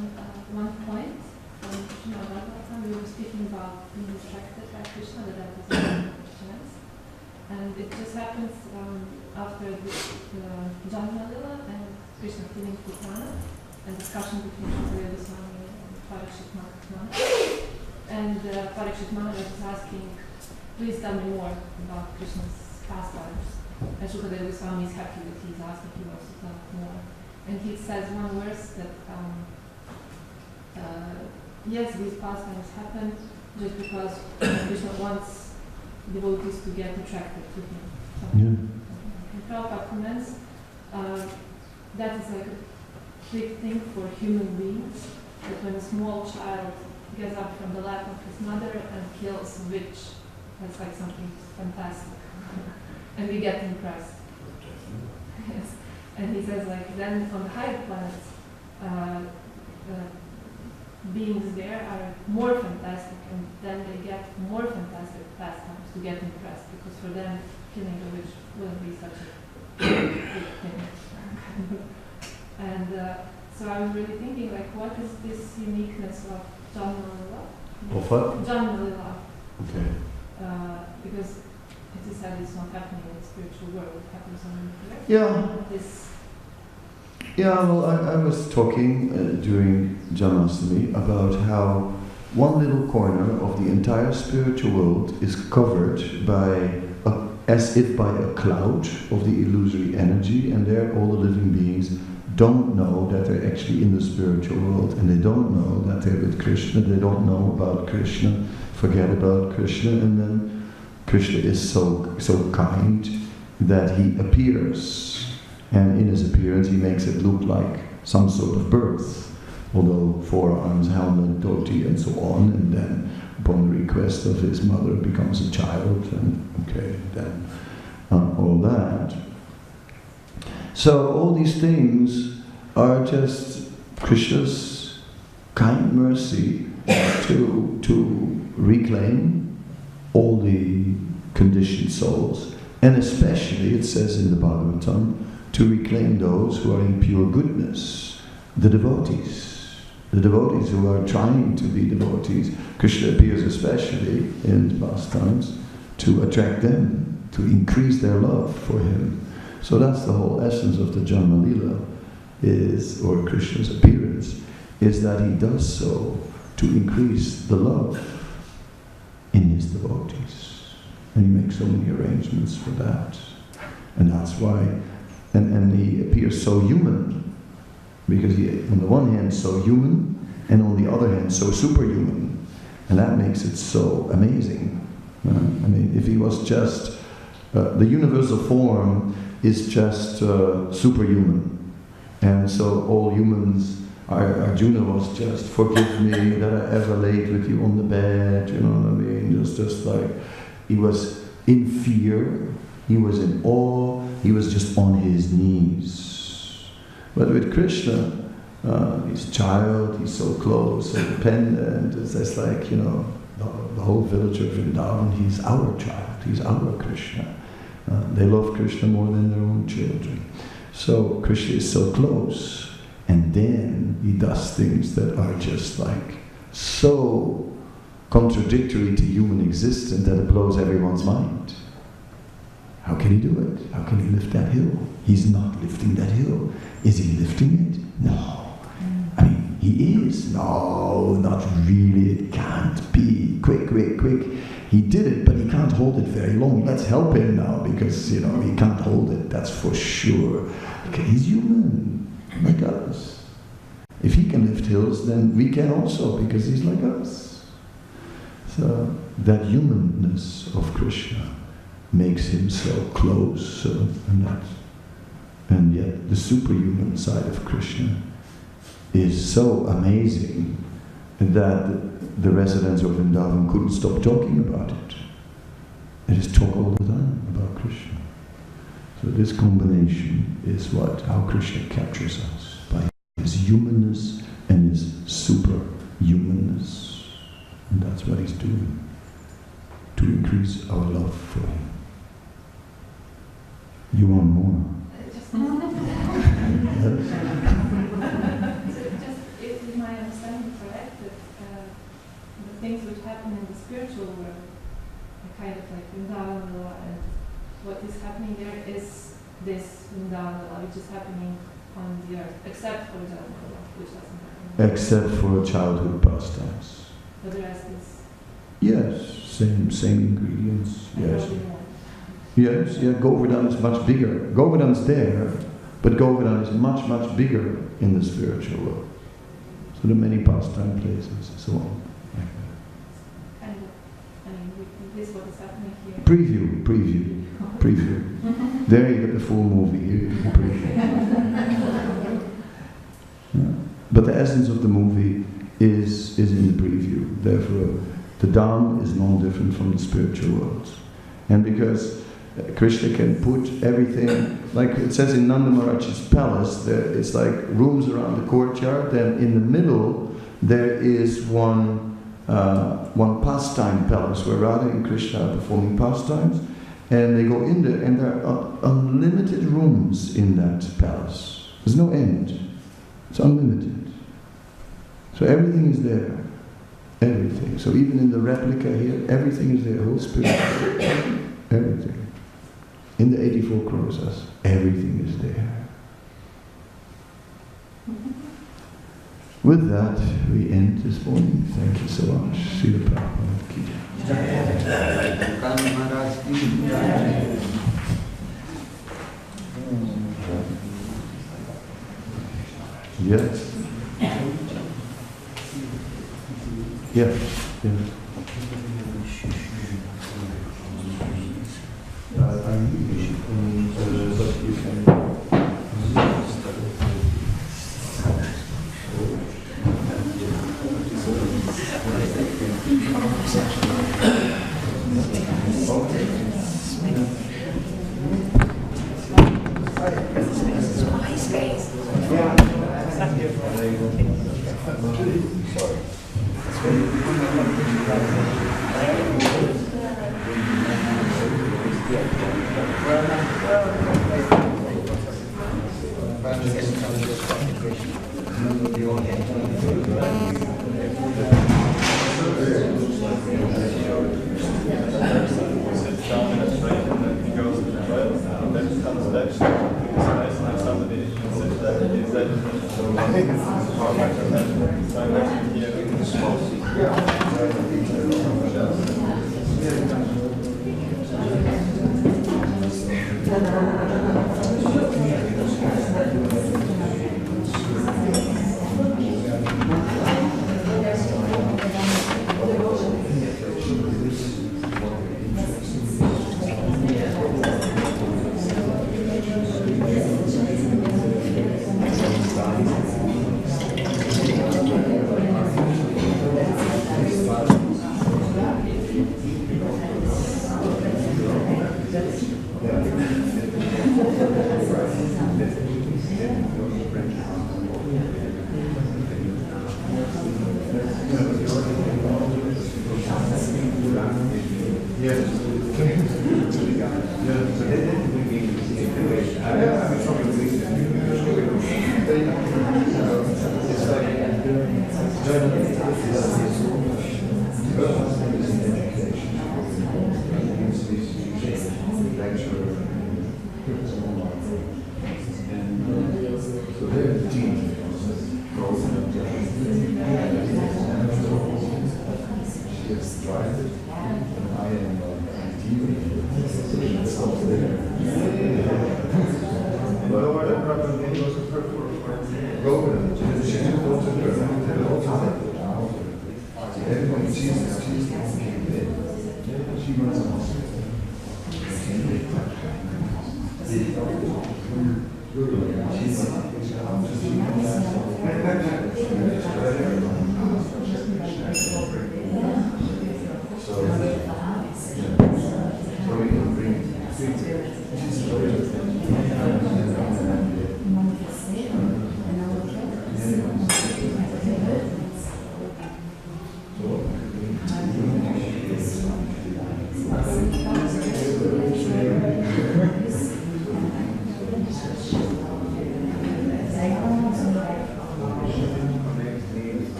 one point from Srimad Bhagavatam? We were speaking about being attracted by Krishna, that was a chance. And it just happens after the Janma Lila and Krishna feeling Putana and discussion between Shukadeva Swami and Parikshit Maharaj. And Parikshit Maharaj is asking, please tell me more about Krishna's pastimes. And Shukadeva Swami is happy that he's asking, he wants to tell more. And he says one verse that, yes, these pastimes happen just because Krishna wants devotees to get attracted to him. So, and Prabhupada comments, that is like a big thing for human beings, that when a small child gets up from the lap of his mother and kills a witch, that's like something fantastic. And we get impressed. Yes. And he says like, then on the higher planets, beings there are more fantastic, and then they get more fantastic pastimes to get impressed, because for them, killing a witch wouldn't be such a big thing. And so I was really thinking, like, what is this uniqueness of Janma Lila? Of what? Janma Lila. Okay. Because it is said it's not happening in the spiritual world, it happens on earth. Yeah, well, I was talking during Janmashtami about how one little corner of the entire spiritual world is covered by, as if by a cloud of the illusory energy, and there all the living beings don't know that they're actually in the spiritual world, and they don't know that they're with Krishna, they don't know about Krishna, forget about Krishna, and then Krishna is so kind that he appears. And in his appearance, he makes it look like some sort of birth, although forearms, helmet, dhoti, and so on. And then, upon the request of his mother, becomes a child, and then all that. So all these things are just Krishna's kind mercy to reclaim all the conditioned souls, and especially, it says in the Bhagavatam, to reclaim those who are in pure goodness, the devotees who are trying to be devotees. Krishna appears especially in pastimes to attract them, to increase their love for him. So that's the whole essence of the Janma Lila, or Krishna's appearance, is that he does so to increase the love in his devotees. And he makes so many arrangements for that. And that's why, and he appears so human, because he, on the one hand, so human, and on the other hand, so superhuman. And that makes it so amazing. I mean, if he was just, the universal form is just superhuman. And so all humans, Arjuna was just, forgive me that I ever laid with you on the bed, you know what I mean? Just like, he was in fear, he was in awe, he was just on his knees. But with Krishna, he's a child, he's so close, so dependent, it's just like, you know, the whole village of Vrindavan, he's our child, he's our Krishna. They love Krishna more than their own children. So Krishna is so close, and then he does things that are just like so contradictory to human existence that it blows everyone's mind. How can he do it? How can he lift that hill? He's not lifting that hill. Is he lifting it? No. I mean, he is. No, not really. It can't be. Quick. He did it, but he can't hold it very long. Let's help him now, because, you know, he can't hold it, that's for sure. Okay, he's human, like us. If he can lift hills, then we can also, because he's like us. So, that humanness of Krishna makes him so close, and yet the superhuman side of Krishna is so amazing that the residents of Vrindavan couldn't stop talking about it. They just talk all the time about Krishna. So this combination is how Krishna captures us, by his humanness and his superhumanness. And that's what he's doing, to increase our love for him. You want more? Just if my understanding correct, that the things which happen in the spiritual world are kind of like Vrindavan, and what is happening there is this Vrindavan, which is happening on the earth, except for Janma, which doesn't happen. Except for childhood pastimes. But the rest is... Yes, same ingredients. Yes. Yes, yeah, Govardhan is much bigger. Govardhan's there, but Govardhan is much bigger in the spiritual world. So there are many pastime places and so on. Kind of, I mean, this is what is happening here. Preview. There you get the full movie, here you get the preview. Yeah. But the essence of the movie is in the preview. Therefore, the Dham is non-different from the spiritual world. And because Krishna can put everything, like it says in Nanda Maharaj's palace, it's like rooms around the courtyard, then in the middle there is one pastime palace where Radha and Krishna are performing pastimes, and they go in there and there are unlimited rooms in that palace. There's no end. It's unlimited. So everything is there. Everything. So even in the replica here, everything is there, whole spirit. Everything. In the 84 crores, everything is there. With that, we end this morning. Thank you so much. Srila Prabhupada ki jai. Yes. Yeah.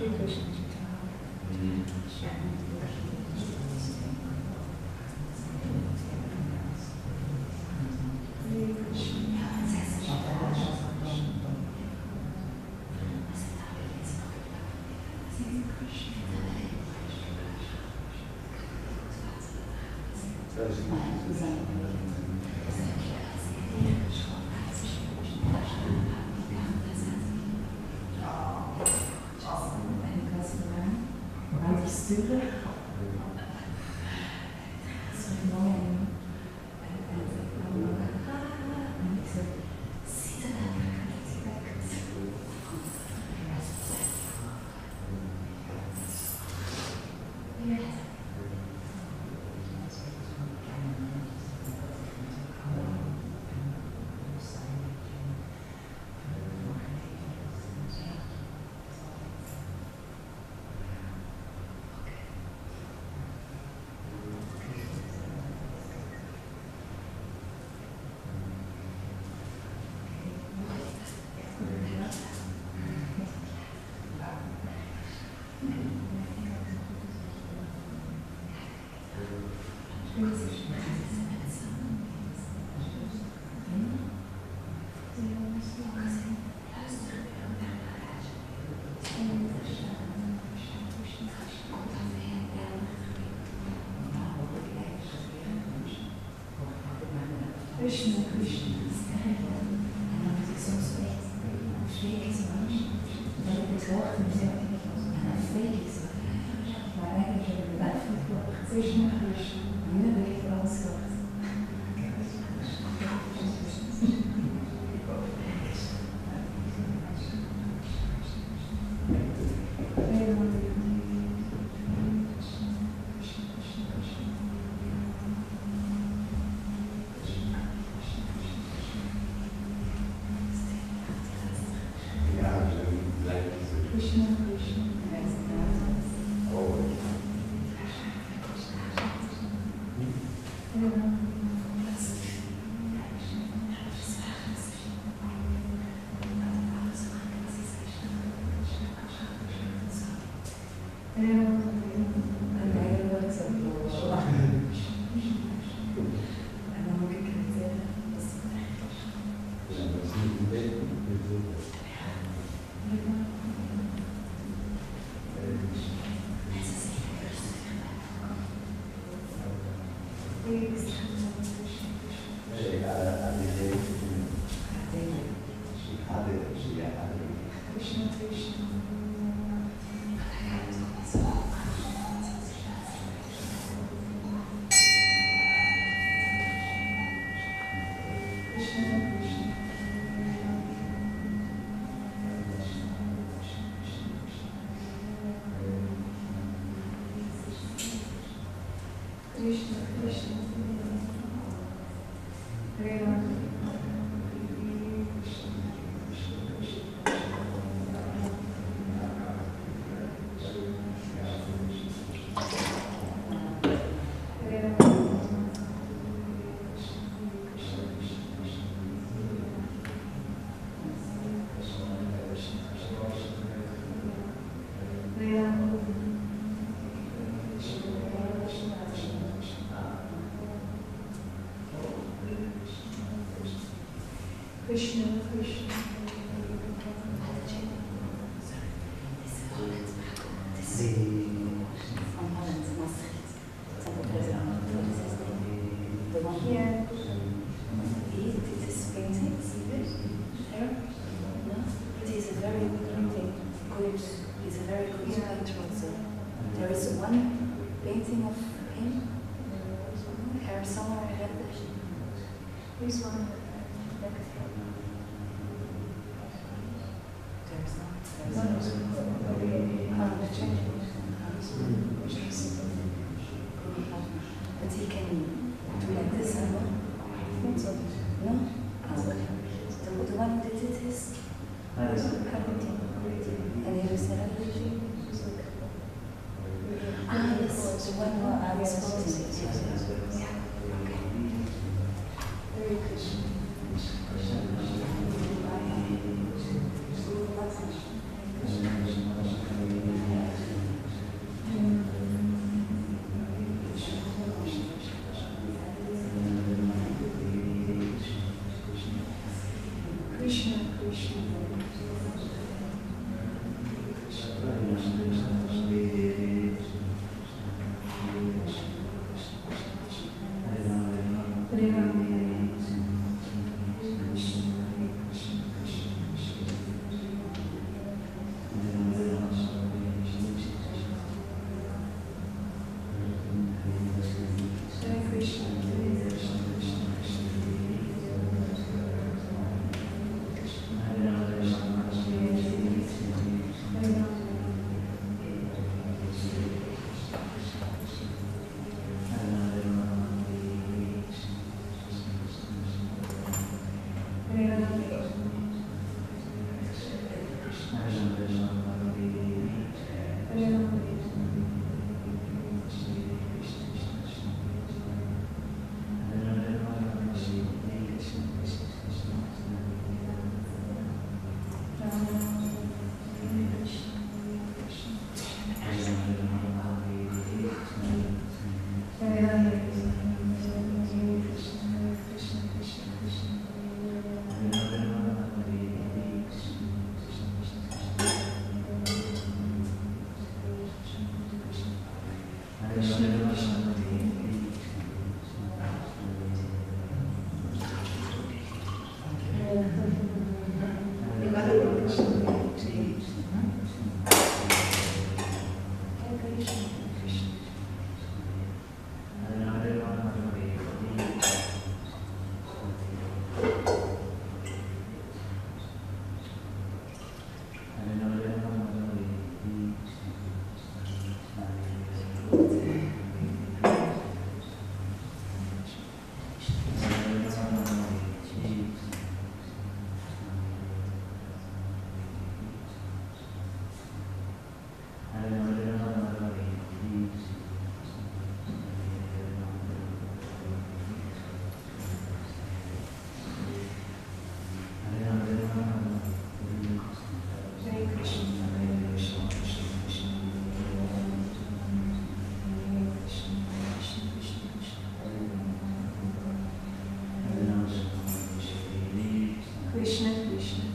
Shri Krishna. Krishna, Krishna, Krishna Krishna.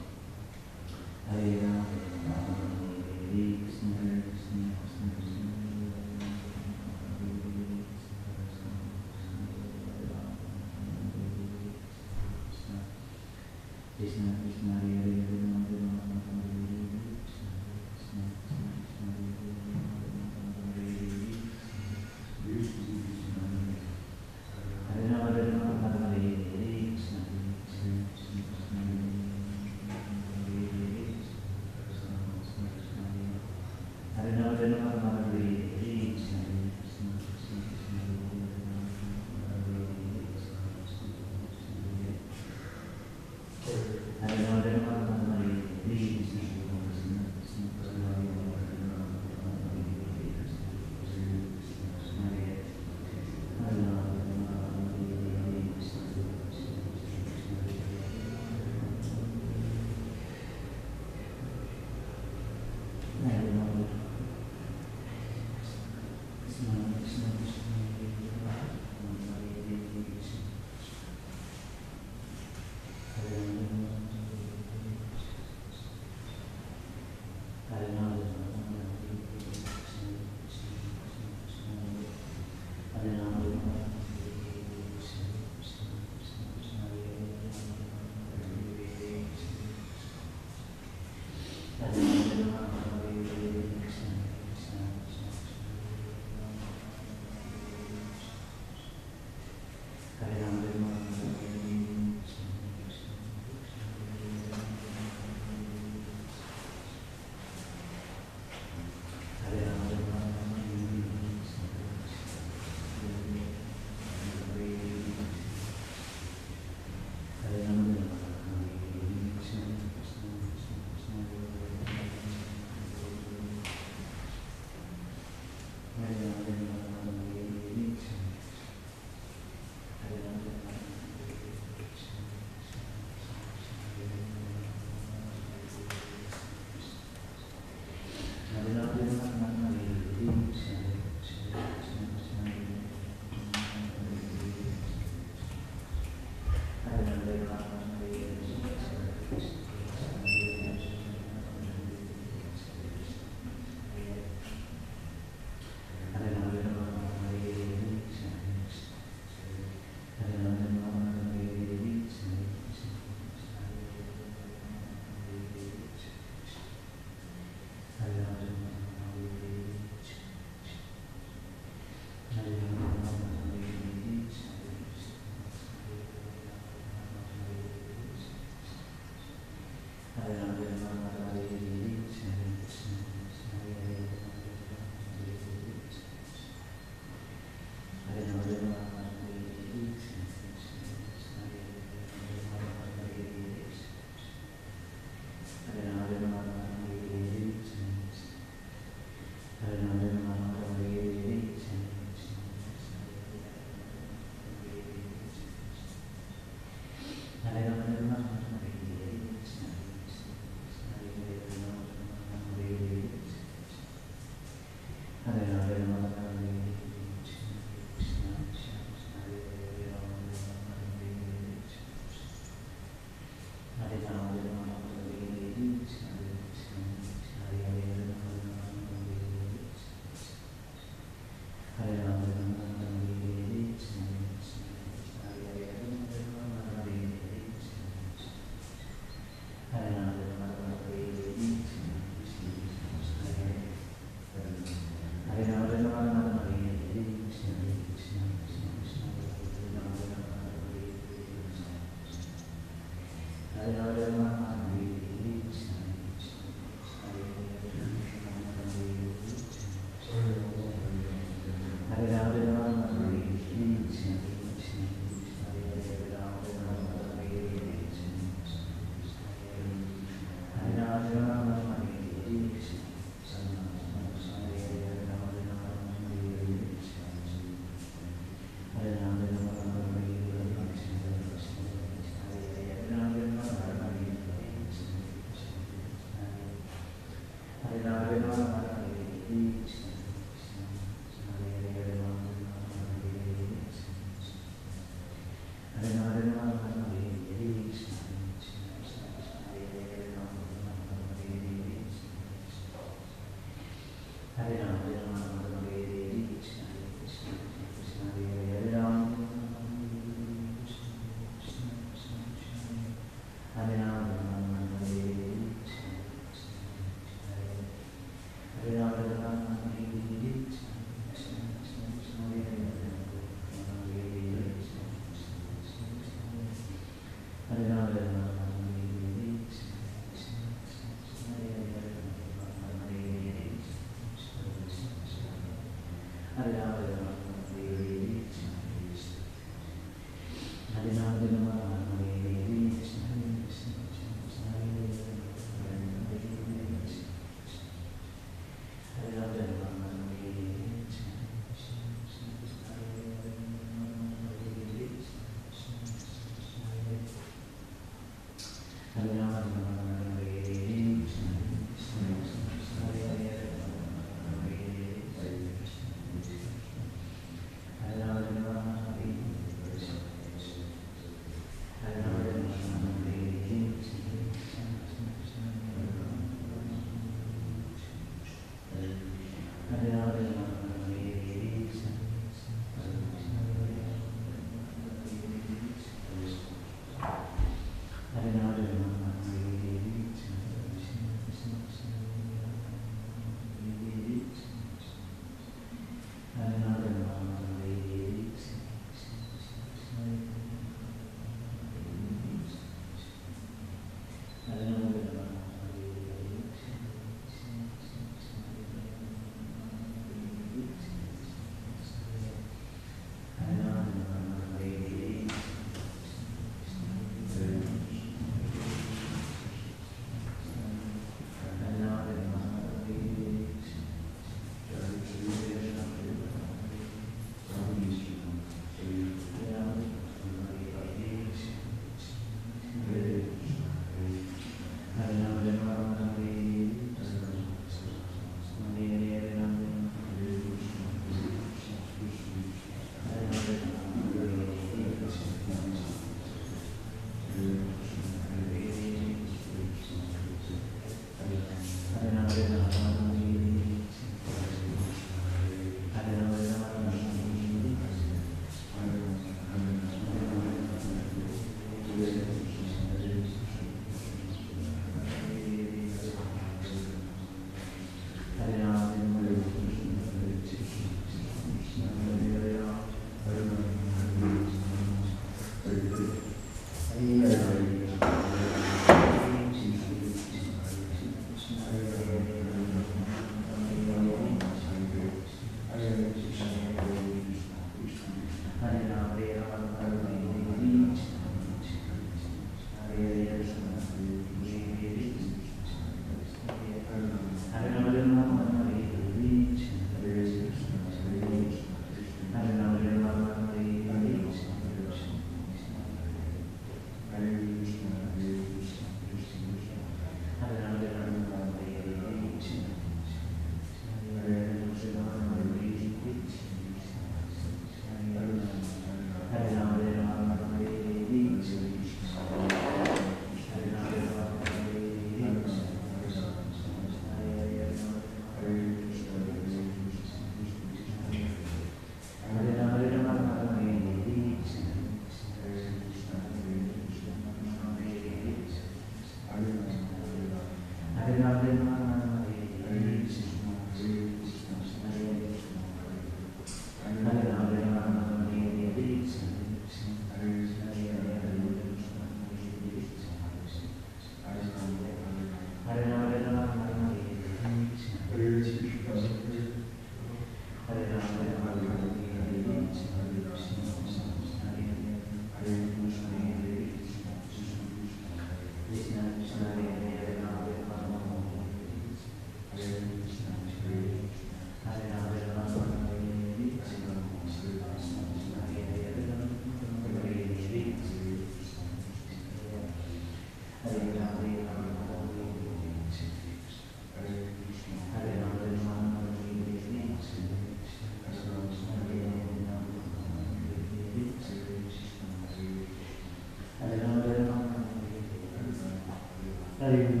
studying